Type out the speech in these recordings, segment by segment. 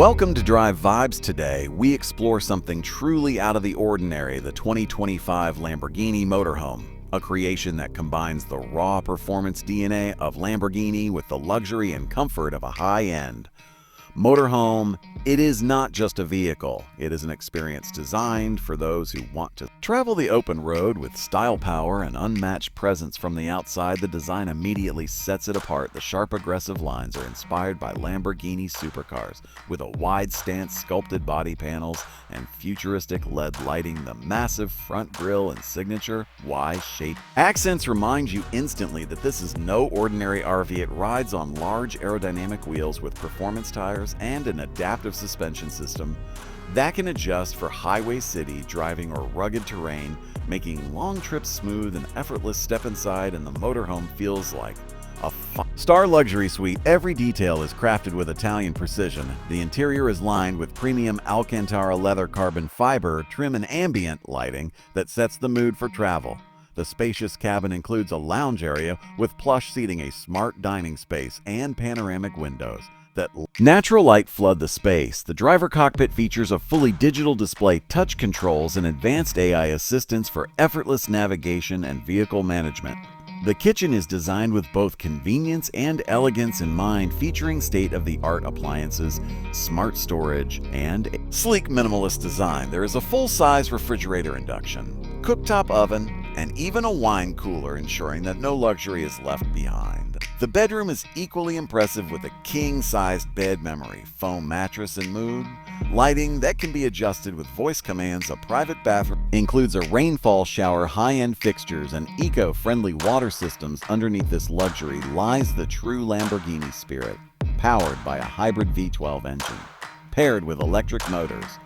Welcome to Drive Vibes. Today, we explore something truly out of the ordinary, the 2025 Lamborghini Motorhome, a creation that combines the raw performance DNA of Lamborghini with the luxury and comfort of a high-end motorhome. It is not just a vehicle, it is an experience designed for those who want to travel the open road with style, power, and unmatched presence. From the outside, the design immediately sets it apart. The sharp, aggressive lines are inspired by Lamborghini supercars, with a wide stance, sculpted body panels, and futuristic LED lighting. The massive front grille and signature Y-shaped accents remind you instantly that this is no ordinary RV. It rides on large aerodynamic wheels with performance tires and an adaptive suspension system that can adjust for highway, city driving, or rugged terrain, making long trips smooth and effortless. Step inside and the motorhome feels like a five-star luxury suite. Every detail is crafted with Italian precision. The interior is lined with premium Alcantara leather, carbon fiber trim, and ambient lighting that sets the mood for travel. The spacious cabin includes a lounge area with plush seating, a smart dining space, and panoramic windows that natural light flood the space. The driver cockpit features a fully digital display, touch controls, and advanced AI assistance for effortless navigation and vehicle management. The kitchen is designed with both convenience and elegance in mind, featuring state-of-the-art appliances, smart storage, and a sleek minimalist design. There is a full-size refrigerator, induction cooktop oven, and even a wine cooler, ensuring that no luxury is left behind. The bedroom is equally impressive with a king-sized bed, memory foam mattress, and mood lighting that can be adjusted with voice commands. A private bathroom includes a rainfall shower, high-end fixtures, and eco-friendly water systems. Underneath this luxury lies the true Lamborghini spirit, powered by a hybrid V12 engine paired with electric motors.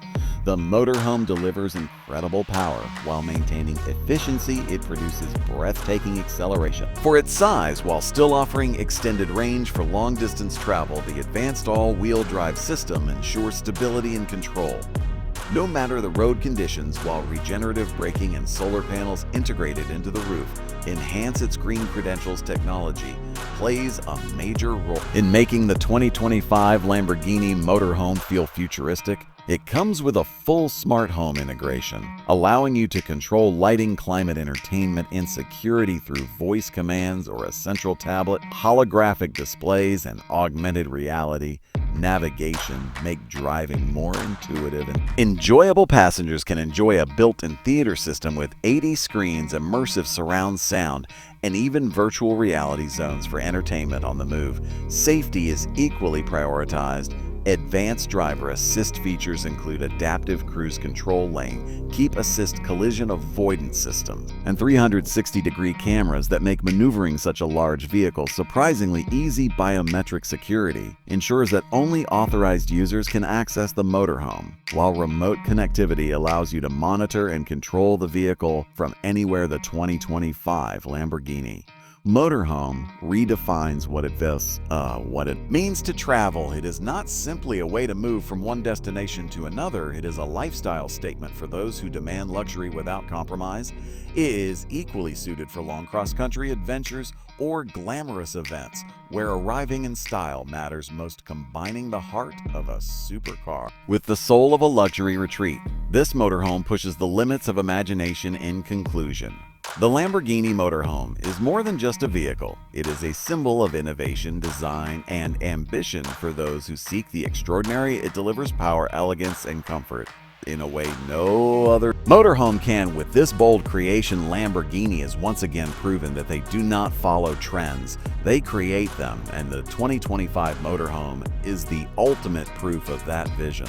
The motorhome delivers incredible power while maintaining efficiency. It produces breathtaking acceleration for its size while still offering extended range for long-distance travel. The advanced all-wheel drive system ensures stability and control, no matter the road conditions, while regenerative braking and solar panels integrated into the roof enhance its green credentials. Technology plays a major role in making the 2025 Lamborghini Motorhome feel futuristic. It comes with a full smart home integration, allowing you to control lighting, climate, entertainment, and security through voice commands or a central tablet. Holographic displays and augmented reality navigation make driving more intuitive and enjoyable. Passengers can enjoy a built-in theater system with 80 screens, immersive surround sound, and even virtual reality zones for entertainment on the move. Safety is equally prioritized. Advanced driver assist features include adaptive cruise control lane, keep assist, collision avoidance systems, and 360-degree cameras that make maneuvering such a large vehicle surprisingly easy. Biometric security ensures that only authorized users can access the motorhome, while remote connectivity allows you to monitor and control the vehicle from anywhere. The 2025 Lamborghini Motorhome redefines what it means to travel. It is not simply a way to move from one destination to another. It is a lifestyle statement for those who demand luxury without compromise. It is equally suited for long cross-country adventures or glamorous events where arriving in style matters most, combining the heart of a supercar with the soul of a luxury retreat. This motorhome pushes the limits of imagination. In conclusion, the Lamborghini Motorhome is more than just a vehicle. It is a symbol of innovation, design, and ambition for those who seek the extraordinary. It delivers power, elegance, and comfort in a way no other motorhome can. With this bold creation, Lamborghini has once again proven that they do not follow trends, they create them, and the 2025 Motorhome is the ultimate proof of that vision.